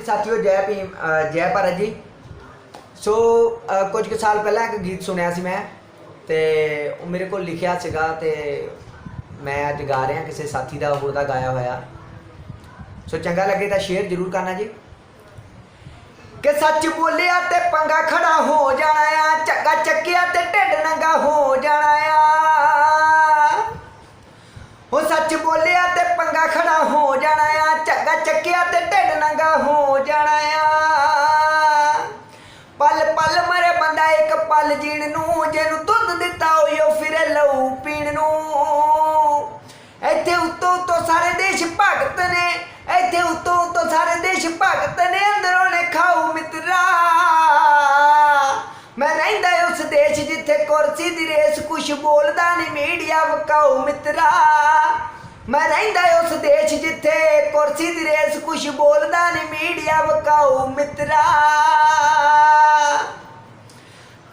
साथियों जय भीम जय भारत जी। सो कुछ साल पहला एक गीत सुनिया सी मैं ते मेरे को लिखिया सीगा ते मैं अज गा रहा किसी साथी का होर दा गाया होया। सो चंगा लगे तो शेयर जरूर करना जी। कि सच बोलिया ते पंगा खड़ा हो जाना आ, चक्का चक्किया ते ढिड नंगा हो जाना आ। वो सच बोलिया ते पंगा खड़ा हो जाना आ, चक्का चक्किया ते ढिड नंगा हो जाना आ। पल पल मरे बंदा एक पल जीण नू, जिन्नू दुध दिता होयो फिरे लहू पीण नू। इत्थे उत्तों उत्तों सारे देश भगत ने, इत्थे उत्तों उत्तों सारे देश भगत ने, अंदरों ने खाऊ मित्रा। मैं रहिंदा उस देश जिथे कुर्सी दी रेस, कुछ बोलदा नहीं मीडिया वकाऊ मित्रा। मैं रहिंदा उस देश जिथे कुर्सी दी रेस, कुछ बोलदा नहीं मीडिया वकाऊ मित्रा।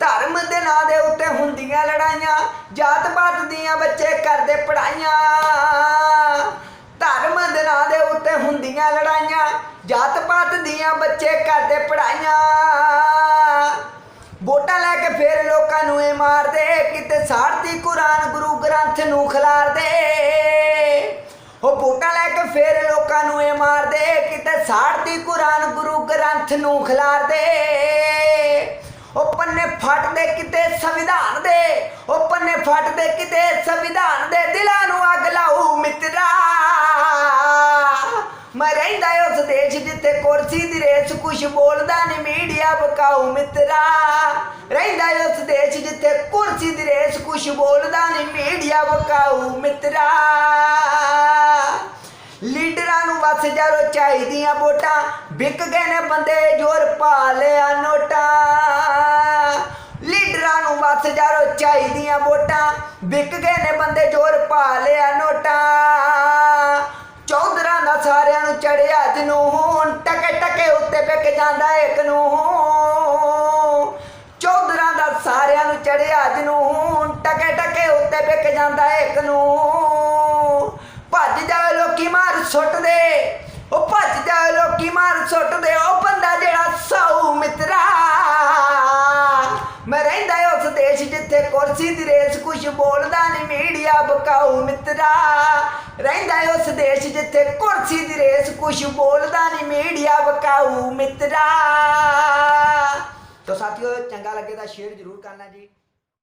धर्म दे नां दे उत्ते हुंदियां लड़ाइयां, जात पात दियां बच्चे करदे पढ़ाइयां। धर्म दे नां दे उत्ते हुंदियां लड़ाइयां, जात पात दियां बच्चे करदे पढ़ाइयां। वोटां लैके फिर लोकां नूं ए मार दे, किते साड़ती कुरान गुरु ग्रंथ नूं खिलार दे। ओ वोटां लैके फिर लोकां नूं ए मार दे, किते साड़ती कुरान गुरु ग्रंथ नूं खिलार दे। ओ पन्ने फट दे किते संविधान दे, ओ पन्ने फट दे किते संविधान दे, दिलां नूं अग लाऊ मित्रा। मैं रहिंदा उस देश जिथे कुर्सी दी रेस, कुछ बोलदा नहीं मीडिया वकाऊ मित्रा। रहिंदा उस देश जिथे कुर्सी दी रेस, कुछ बोलदा नहीं मीडिया वकाऊ मित्रा। लीडरां नूं वस जारो चाहिदियां वोटां, विक गए ने बंदे जोर पा लिया नोटां। लीडरां नूं वस जारो चाहिदियां वोटां, विक गए ने बंदे जोर पा लिया नोटां। चौधरां दा सारियां नूं चढ़िया जनून, टके टके उत्ते विक जांदा इक नूं। चौधरां दा सारियां नूं चढ़िया जनून, टके टके उत्ते विक जांदा इक नूं। भज जाओ लोकी मार सुट दे, ओ भज जाओ लोकी मार सुट दे, ओ बंदा जेड़ा साऊ मित्रा। मैं रहिंदा उस देश जिथे कुर्सी दी रेस, कुछ बोलदा नहीं मीडिया वकाऊ मित्रा। रहिंदा उस देश जिथे कुर्सी दी रेस, कुछ बोलदा नहीं मीडिया वकाऊ मित्रा। तो साथियों चंगा लगे तो शेयर जरूर करना जी।